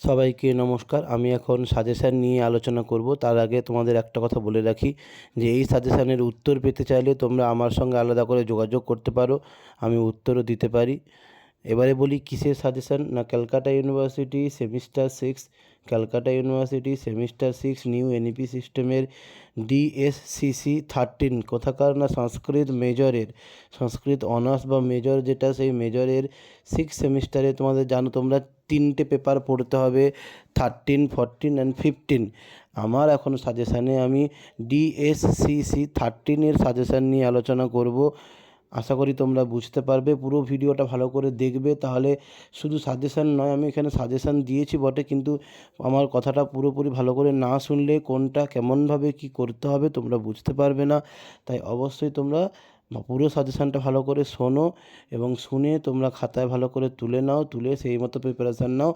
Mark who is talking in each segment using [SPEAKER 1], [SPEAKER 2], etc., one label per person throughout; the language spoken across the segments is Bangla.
[SPEAKER 1] সবাইকে নমস্কার। আমি এখন সাজেশান নিয়ে আলোচনা করব। তার আগে তোমাদের একটা কথা বলে রাখি যে এই সাজেশানের উত্তর পেতে চাইলে তোমরা আমার সঙ্গে আলাদা করে যোগাযোগ করতে পারো, আমি উত্তরও দিতে পারি। এবারে বলি কিসের সাজেশান, না Calcutta university semester 6, Calcutta university semester 6 new NEP সিস্টেমের ডিএসসিসি 13 কোথাকার, না সংস্কৃত মেজরের, সংস্কৃত অনার্স বা মেজর যেটা, সেই মেজরের 6 সেমিস্টারে তোমাদের জানো তোমরা 3টে পেপার পড়তে হবে, 13, 14 অ্যান্ড 15। আমার এখন সাজেশানে আমি ডিএসসিসি 13-এর সাজেশান নিয়ে আলোচনা করব। আশা করি তোমরা বুঝতে পারবে, পুরো ভিডিওটা ভালো করে দেখবে, তাহলে শুধু সাজেশান নয়, আমি এখানে সাজেশান দিয়েছি বটে, কিন্তু আমার কথাটা পুরোপুরি ভালো করে না শুনলে কোনটা কেমনভাবে কি করতে হবে তোমরা বুঝতে পারবে না। তাই অবশ্যই তোমরা পুরো সাজেশানটা ভালো করে শোনো এবং শুনে তোমরা খাতায় ভালো করে তুলে নাও, তুলে সেই মতো প্রিপারেশান নাও।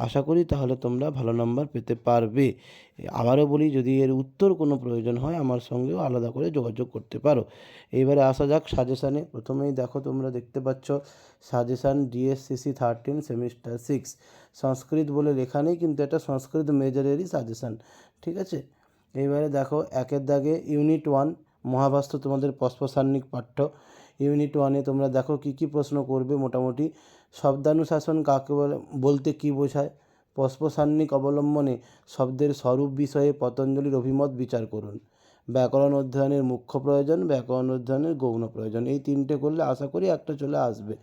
[SPEAKER 1] আশা করি তাহলে তোমরা ভালো নাম্বার পেতে পারবে। আবারও বলি, যদি এর উত্তর কোনো প্রয়োজন হয় আমার সঙ্গেও আলাদা করে যোগাযোগ করতে পারো। এইবারে আসা যাক সাজেশানে। প্রথমেই দেখো, তোমরা দেখতে পাচ্ছ সাজেশান ডিএসসিসি 13 সেমিস্টার 6, সংস্কৃত বলে লেখা নেই, কিন্তু এটা সংস্কৃত মেজরেরই সাজেশান, ঠিক আছে। এইবারে দেখো, একের দাগে ইউনিট 1 মহাভাষ্য, তোমাদের পস্পসান্নিক পাঠ্য। ইউনিট 1-এ তোমরা দেখো কি কি প্রশ্ন করবে। মোটামুটি শব্দানুশাসন কাকে বলতে কী বোঝায়, পস্পসান্নিক অবলম্বনে শব্দের স্বরূপ বিষয়ে পতঞ্জলির অভিমত বিচার করুন, ব্যাকরণ অধ্যয়নের মুখ্য প্রয়োজন, ব্যাকরণ অধ্যয়নের গৌণ প্রয়োজন। এই 3টে করলে আশা করি একটা চলে আসবে।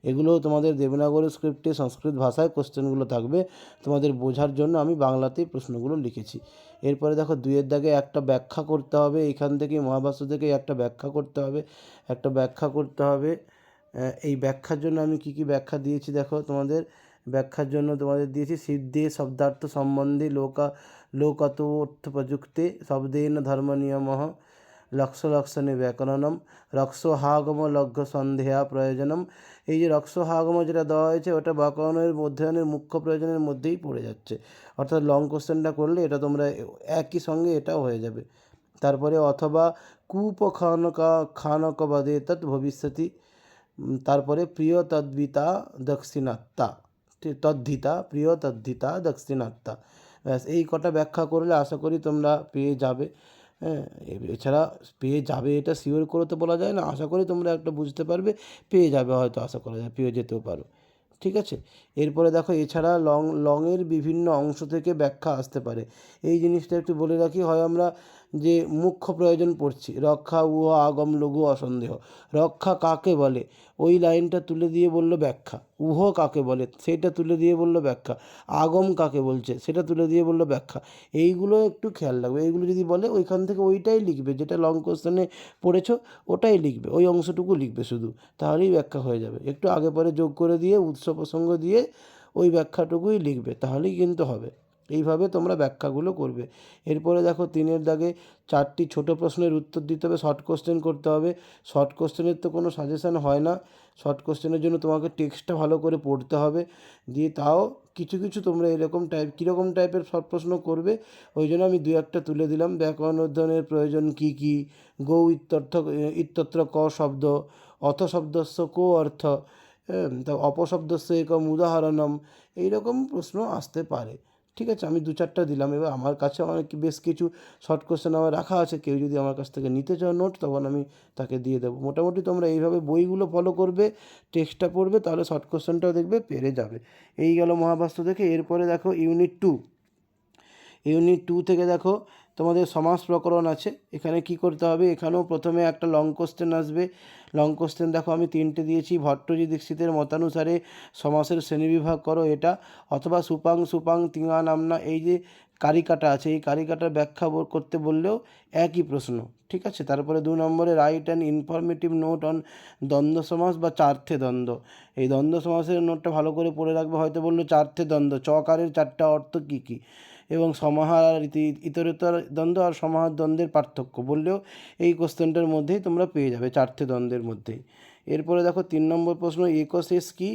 [SPEAKER 1] এগুলোও তোমাদের দেবনাগরী স্ক্রিপ্টে সংস্কৃত ভাষায় কোশ্চেনগুলো থাকবে, তোমাদের বোঝার জন্য আমি বাংলাতেই প্রশ্নগুলো লিখেছি। এরপরে দেখো, 2-এর দাগে একটা ব্যাখ্যা করতে হবে, এখান থেকে মহাভাষ্য থেকে একটা ব্যাখ্যা করতে হবে, একটা ব্যাখ্যা করতে হবে। এই ব্যাখ্যার জন্য আমি কি কি ব্যাখ্যা দিয়েছি দেখো, তোমাদের ব্যাখ্যার জন্য তোমাদের দিয়েছি সিদ্ধে শব্দার্থ সম্বন্ধে লোকতো অর্থ প্রযুক্তে শব্দেন ধর্ম নিয়মঃ লক্ষ্যলক্ষণে ব্যাকরণম রক্ষহাগম লঘ্য সন্দেহা প্রয়োজনম। এই যে রক্ষহাগম যেটা দেওয়া হয়েছে, ওটা ব্যাকরণের অধ্যয়নের মুখ্য প্রয়োজনের মধ্যেই পড়ে যাচ্ছে, অর্থাৎ লং কোশ্চেনটা করলে এটা তোমরা একই সঙ্গে এটাও হয়ে যাবে। তারপরে অথবা কূপ খানকবাদে তৎ ভবিষ্যতি, তারপরে প্রিয় তদ্বিতা দক্ষিণাত্মা, তদ্ধিতা প্রিয় তদ্ধিতা দক্ষিণাত্মা। ব্যাস এই কটা ব্যাখ্যা করলে আশা করি তোমরা পেয়ে যাবে। হ্যাঁ, এছাড়া পেয়ে যাবে এটা শিওর করে তো বলা যায় না, আশা করি তোমরা একটা বুঝতে পারবে, পেয়ে যাবে, হয়তো আশা করা যায় পেয়ে যেতেও পারো, ঠিক আছে। এরপরে দেখো, এছাড়া লংয়ের বিভিন্ন অংশ থেকে ব্যাখ্যা আসতে পারে। এই জিনিসটা একটু বলে রাখি, হয় আমরা যে মুখ্য প্রয়োজন পড়ছি, রক্ষা উহ আগম লঘু অসন্দেহ, রক্ষা কাকে বলে ওই লাইনটা তুলে দিয়ে বললো ব্যাখ্যা, উহ কাকে বলে সেটা তুলে দিয়ে বললো ব্যাখ্যা, আগম কাকে বলছে সেটা তুলে দিয়ে বললো ব্যাখ্যা। এইগুলো একটু খেয়াল রাখবে, এইগুলো যদি বলে ওইখান থেকে ওইটাই লিখবে, যেটা লং কোশ্চেনে পড়েছো ওটাই লিখবে, ওই অংশটুকু লিখবে শুধু, তাহলেই ব্যাখ্যা হয়ে যাবে। একটু আগে পরে যোগ করে দিয়ে উৎস প্রসঙ্গ দিয়ে ওই ব্যাখ্যাটুকুই লিখবে, তাহলেই কিন্তু হবে। এইভাবে তোমরা ব্যাখ্যাগুলো করবে। এরপরে দেখো, 3-এর দাগে 4টি ছোট প্রশ্নের উত্তর দিতে হবে, শর্ট কোশ্চেন করতে হবে। শর্ট কোশ্চেনের তো কোনো সাজেশান হয় না, শর্ট কোশ্চেনের জন্য তোমাকে টেক্সটটা ভালো করে পড়তে হবে। দিয়ে তাও কিছু কিছু তোমরা এরকম কীরকম টাইপের শর্ট প্রশ্ন করবে, ওই জন্য আমি 2-1টা তুলে দিলাম। ব্যাকরণ অধ্যয়নের প্রয়োজন কী কী, গৌ ইত্যত্র ক শব্দ, অথ শব্দস্য কো অর্থ, তা অপশব্দস্য একম উদাহরণম, এইরকম প্রশ্ন আসতে পারে, ঠিক আছে। আমি 2-4টা দিলাম। এবার আমার কাছে অনেক বেশ কিছু শর্ট কোশ্চেন আমার রাখা আছে, কেউ যদি আমার কাছ থেকে নিতে চাও নোট, তখন আমি তাকে দিয়ে দেবো। মোটামুটি তোমরা এইভাবে বইগুলো ফলো করবে, টেক্সটটা পড়বে, তাহলে শর্ট কোশ্চেনটাও দেখবে পেরে যাবে। এই গেল মহাভাষ্য থেকে। এরপরে দেখো ইউনিট 2 থেকে দেখো, তোমাদের সমাস প্রকরণ আছে। এখানে কি করতে হবে, এখানেও প্রথমে একটা লং কোশ্চেন আসবে। লং কোশ্চেন দেখো আমি 3টে দিয়েছি। ভট্টজি দীক্ষিতের মতানুসারে সমাসের শ্রেণীবিভাগ করো, এটা, অথবা সুপাং তিঙা নামনা, এই যে কারিকাটা আছে, এই কারিকাটার ব্যাখ্যা করতে বললেও একই প্রশ্ন, ঠিক আছে। তারপরে 2 নম্বরে right and informative note on দ্বন্দ্ব সমাস বা চার্থে দ্বন্দ্ব। এই দ্বন্দ্ব সমাসের নোটটা ভালো করে পড়ে রাখবে। হয়তো বললো চার্থে দ্বন্দ্ব, চকারের 4টা অর্থ কী কী, এবং সমাহার আর ইতরেতর দ্বন্দ্ব আর সমাহার দ্বন্দ্বের পার্থক্য বললেও এই কোশ্চেনটার মধ্যেই তোমরা পেয়ে যাবে, চার্থে দ্বন্দ্বের মধ্যেই। এরপরে দেখো 3 নম্বর প্রশ্ন, একশেষ কী,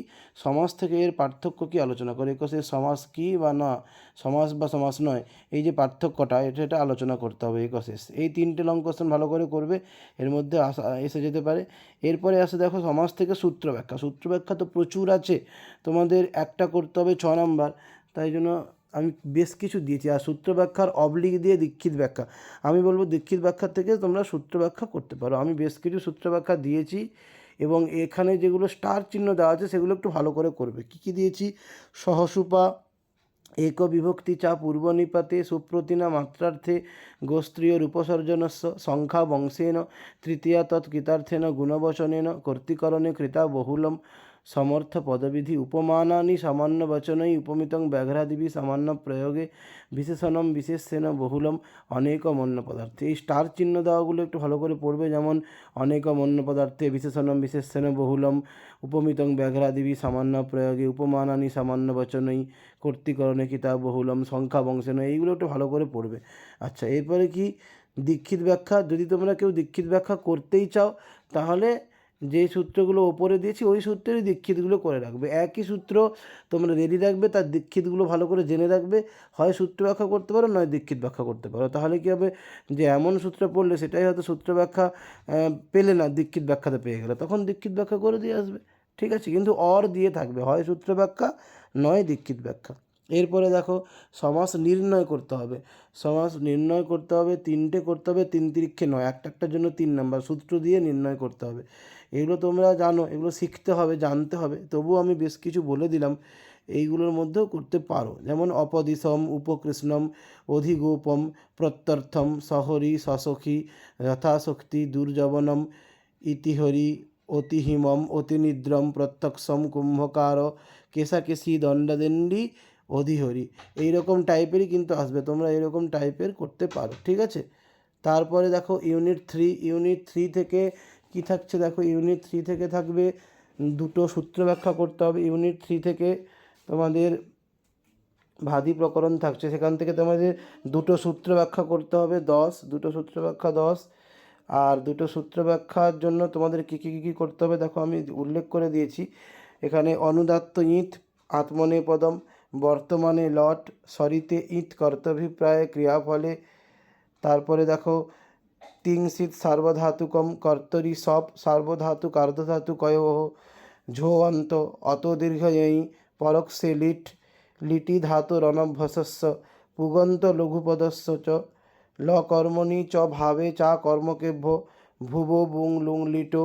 [SPEAKER 1] সমাস থেকে এর পার্থক্য কী আলোচনা করে। একশেষ সমাস কী বা না, সমাস বা সমাস নয়, এই যে পার্থক্যটা এটা আলোচনা করতে হবে একশেষ। এই 3টে লং কোশ্চেন ভালো করে করবে, এর মধ্যে এসে যেতে পারে। এরপরে আসে দেখো সমাস থেকে সূত্র ব্যাখ্যা। সূত্র ব্যাখ্যা তো প্রচুর আছে, তোমাদের একটা করতে হবে 6 নম্বর, তাই জন্য আমি বেশ কিছু দিয়েছি। আর সূত্র ব্যাখ্যার অবলিক দিয়ে দীক্ষিত ব্যাখ্যা, আমি বলবো দীক্ষিত ব্যাখ্যার থেকে তোমরা সূত্র ব্যাখ্যা করতে পারো। আমি বেশ কিছু সূত্র ব্যাখ্যা দিয়েছি এবং এখানে যেগুলো স্টার চিহ্ন দেওয়া আছে সেগুলো একটু ভালো করে করবে। কী কী দিয়েছি? সহসুপা এক বিভক্তি চা পূর্বনিপাতে সুপ্রতিনা মাত্রার্থে গোস্ত্রীয় রূপসর্জনস্য সংখ্যা বংশেন তৃতীয়া তৎকৃতার্থেন গুণবচনেন কর্তৃকরণে কৃতা বহুলম সমর্থ পদবিধি উপমানানি সামান্য বচনই উপমিতং ব্যাঘ্রাদিবি সামান্য প্রয়োগে বিশেষণম বিশেষেন বহুলম অনেক মন্য পদার্থে। এই স্টার চিহ্ন দেওয়াগুলো একটু ভালো করে পড়বে, যেমন অনেক মন্য পদার্থে বিশেষণম বিশেষেন বহুলম উপমিতং ব্যাঘ্রাদিবি সামান্য প্রয়োগে উপমানানি সামান্য বচনই কর্তৃকরণে কিতাব বহুলম সংখ্যা বংশেন, এইগুলো একটু ভালো করে পড়বে। আচ্ছা, এরপরে কি দীক্ষিত ব্যাখ্যা। যদি তোমরা কেউ দীক্ষিত ব্যাখ্যা করতেই চাও তাহলে যে সূত্রগুলো ওপরে দিয়েছি ওই সূত্রেরই দীক্ষিতগুলো করে রাখবে। একই সূত্র তোমরা রেডি রাখবে, তার দীক্ষিতগুলো ভালো করে জেনে রাখবে। হয় সূত্র ব্যাখ্যা করতে পারো, নয় দীক্ষিত ব্যাখ্যা করতে পারো। তাহলে কী হবে, যে এমন সূত্র পড়লে সেটাই হয়তো সূত্র ব্যাখ্যা পেলে না, দীক্ষিত ব্যাখ্যাতে পেয়ে গেলে, তখন দীক্ষিত ব্যাখ্যা করে দিয়ে আসবে। ঠিক আছে, কিন্তু অর দিয়ে থাকবে, হয় সূত্র ব্যাখ্যা নয় দীক্ষিত ব্যাখ্যা। এরপরে দেখো, সমাস নির্ণয় করতে হবে। সমাস নির্ণয় করতে হবে, তিনটে করতে হবে, তিন তিরিক্ষে নয়, একটার জন্য 3 নাম্বার সূত্র দিয়ে নির্ণয় করতে হবে। এগুলো তোমরা জানো, এগুলো শিখতে হবে, জানতে হবে, তবুও আমি বেশ কিছু বলে দিলাম। এইগুলোর মধ্যেও করতে পারো, যেমন অপদিশম উপকৃষ্ণম অধিগোপম প্রত্যর্থম সহরি সসখী যথাশক্তি দুর্জবনম ইতিহরি অতিহিমম অতিনিদ্রম প্রত্যক্ষম কুম্ভকার কেশাকেশি দণ্ডদণ্ডী অধিহরি, এইরকম টাইপেরই কিন্তু আসবে, তোমরা এরকম টাইপের করতে পারো। ঠিক আছে, তারপরে দেখো ইউনিট 3 থেকে কি থাকছে, দেখো ইউনিট 3 থেকে থাকবে দুটো সূত্র ব্যাখ্যা করতে হবে। ইউনিট 3 থেকে তোমাদের ভাদি প্রকরণ থাকছে, সেখান থেকে তোমাদের দুটো সূত্র ব্যাখ্যা করতে হবে 10, দুটো সূত্র ব্যাখ্যা 10। আর দুটো সূত্র ব্যাখ্যার জন্য তোমাদের কী করতে হবে দেখো, আমি উল্লেখ করে দিয়েছি এখানে। অনুদাত্ত ইঁত আত্মনেপদম বর্তমানে লট সরিতে ইঁত কর্তভিপ্রায় ক্রিয়াফলে। তারপরে দেখো তিংশিত সার্বধাতুকম কর্তরি সব সার্বধাতুক আর্ধধাতুকয়োঃ ঝোঅন্ত অত দীর্ঘয়ৈ পরোক্ষে লিটি ধাতুরনভ্যস্য পুগন্ত লঘুপদস্য চ লকর্মণি চ ভাবে চা কর্মকেভ্য ভুবো বুং লুং লিটো।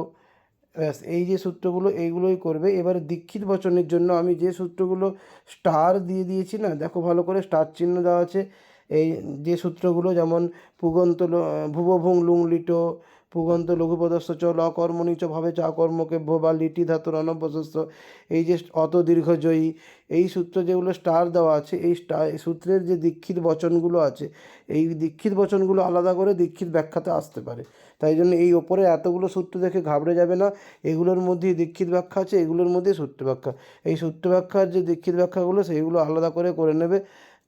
[SPEAKER 1] ব্যাস, এই যে সূত্রগুলো এইগুলোই করবে। এবারে দীক্ষিত বচনের জন্য আমি যে সূত্রগুলো স্টার দিয়ে দিয়েছি না, দেখো ভালো করে স্টার চিহ্ন দেওয়া আছে। এই যে সূত্রগুলো, যেমন পুগন্ত ভুবভুং লুং লিটো, পুগন্ত লঘুপদস্য চ লকর্মণি চ ভাবে চা কর্মকেভ্য বা লিটি ধাতুর অনভ্যস্য, এই যে অত দীর্ঘজয়ী, এই সূত্র যেগুলো স্টার দেওয়া আছে, এই সূত্রের যে দীক্ষিত বচনগুলো আছে, এই দীক্ষিত বচনগুলো আলাদা করে দীক্ষিত ব্যাখ্যাতে আসতে পারে। তাই জন্য এই ওপরে এতগুলো সূত্র দেখে ঘাবড়ে যাবে না, এগুলোর মধ্যেই দীক্ষিত ব্যাখ্যা আছে, এগুলোর মধ্যেই সূত্র ব্যাখ্যা। এই সূত্র ব্যাখ্যার যে দীক্ষিত ব্যাখ্যাগুলো সেইগুলো আলাদা করে করে নেবে।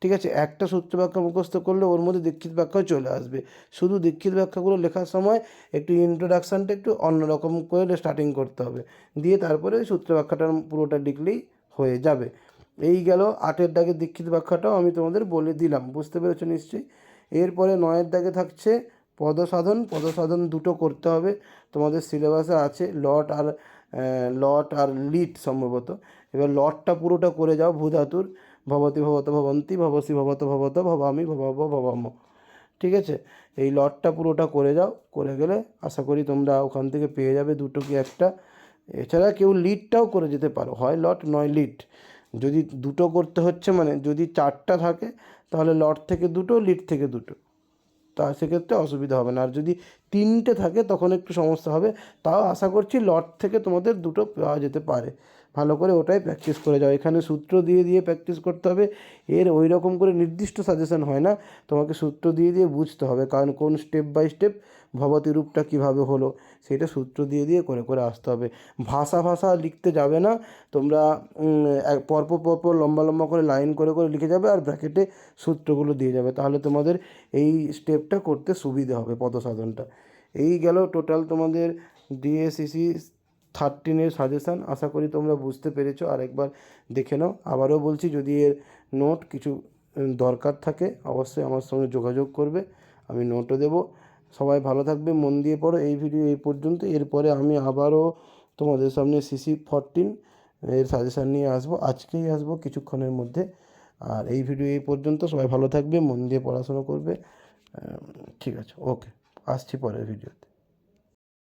[SPEAKER 1] ঠিক আছে, একটা সূত্র ব্যাখ্যা মুখস্থ করলে ওর মধ্যে দীক্ষিত ব্যাখ্যাও চলে আসবে। শুধু দীক্ষিত ব্যাখ্যাগুলো লেখার সময় একটু ইন্ট্রোডাকশানটা একটু অন্যরকম করে স্টার্টিং করতে হবে, দিয়ে তারপরে ওই সূত্র ব্যাখ্যাটার পুরোটা লিখলেই হয়ে যাবে। এই গেল 8 দাগের দীক্ষিত ব্যাখ্যাটাও আমি তোমাদের বলে দিলাম, বুঝতে পেরেছো নিশ্চয়ই। এরপরে 9 দাগে থাকছে পদসাধন দুটো করতে হবে, তোমাদের সিলেবাসে আছে লট আর লিট সম্ভবত। এবার লটটা পুরোটা করে যাও, ভূধাতুর ভবতি ভবত ভবন্তি ভবসি ভবত ভবত ভবামি ভবাব ভবাম। ঠিক আছে, এই লটটা পুরোটা করে যাও, করে গেলে আশা করি তোমরা ওখান থেকে পেয়ে যাবে দুটো কি একটা। এছাড়া কেউ লিডটাও করে যেতে পারো, হয় লট নয় লিড। যদি দুটো করতে হচ্ছে মানে যদি 4টা থাকে তাহলে লট থেকে দুটো, লিড থেকে দুটো, তা সেক্ষেত্রে অসুবিধা হবে না। আর যদি 3টে থাকে তখন একটু সমস্যা হবে, তাও আশা করছি লট থেকে তোমাদের দুটো পাওয়া যেতে পারে। ভালো করে ওটাই প্র্যাকটিস করে যাও, এখানে সূত্র দিয়ে দিয়ে প্র্যাকটিস করতে হবে। এর ওই রকম করে নির্দিষ্ট সাজেশন হয় না, তোমাকে সূত্র দিয়ে দিয়ে বুঝতে হবে, কারণ কোন স্টেপ বাই স্টেপ ভবতী রূপটা কীভাবে হলো সেটা সূত্র দিয়ে দিয়ে করে করে আসতে হবে। ভাষা লিখতে যাবে না তোমরা, পরপর লম্বা লম্বা করে লাইন করে করে লিখে যাবে আর ব্র্যাকেটে সূত্রগুলো দিয়ে যাবে, তাহলে তোমাদের এই স্টেপটা করতে সুবিধে হবে, পদসাধনটা। এই গেল টোটাল তোমাদের ডিএসসিসি 13 সাজেশান। আশা করি তোমরা বুঝতে পেরেছো। আরেকবার দেখে নাও। আবারও বলছি, যদি এর নোট কিছু দরকার থাকে অবশ্যই আমার সঙ্গে যোগাযোগ করবে, আমি নোটও দেবো। সবাই ভালো থাকবে, মন দিয়ে পড়ো। এই ভিডিও এই পর্যন্ত। এরপরে আমি আবারও তোমাদের সামনে CC 14 এর সাজেশান নিয়ে আসবো, আজকেই আসবো কিছুক্ষণের মধ্যে। আর এই ভিডিও এই পর্যন্ত। সবাই ভালো থাকবে, মন দিয়ে পড়াশুনো করবে। ঠিক আছে, ওকে, আসছি পরের ভিডিওতে।